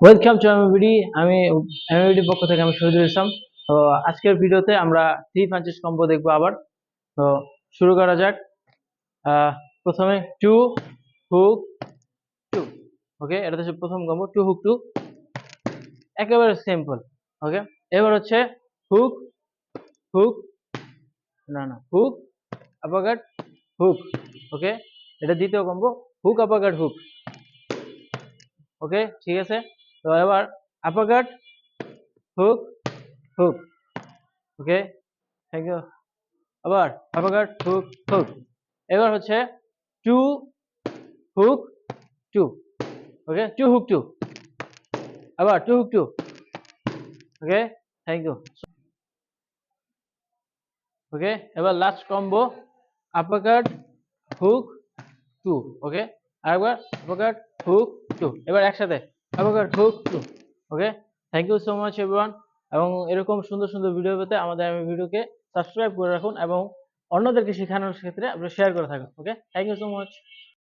Welcome to এমএবিডি। আমি এমএবিডি পক্ষ থেকে আমি শহীদুল ইসলাম। তো আজকের ভিডিওতে আমরা থ্রি পাঞ্চেস কম্বো দেখবো আবার। তো শুরু করা যাক। প্রথমে টু হুক টু। ওকে, এটা হচ্ছে প্রথম কম্বো, টু হুক টু, একেবারে সিম্পল। ওকে, এবার হচ্ছে hook hook hook uppercut hook. Okay, এটা দ্বিতীয় combo, hook uppercut hook. Okay, ঠিক আছে। তো এবার uppercut hook hook. Okay, thank you. আবার আপারকাট হুক হুক। এবার হচ্ছে two hook two. Okay, two hook two, আবার two hook two. Okay, thank you. Okay, এবার last combo, uppercut hook two. Okay, আরেকবার আপারকাট হুক টু, এবার একসাথে uppercut hook two. Okay, thank you so much everyone. এবং এরকম সুন্দর সুন্দর video পেতে আমাদের ভিডিওকে সাবস্ক্রাইব করে রাখুন এবং অন্যদেরকে শেখানোর ক্ষেত্রে আপনি শেয়ার করে থাকুন। ওকে, থ্যাংক ইউ সো মাচ।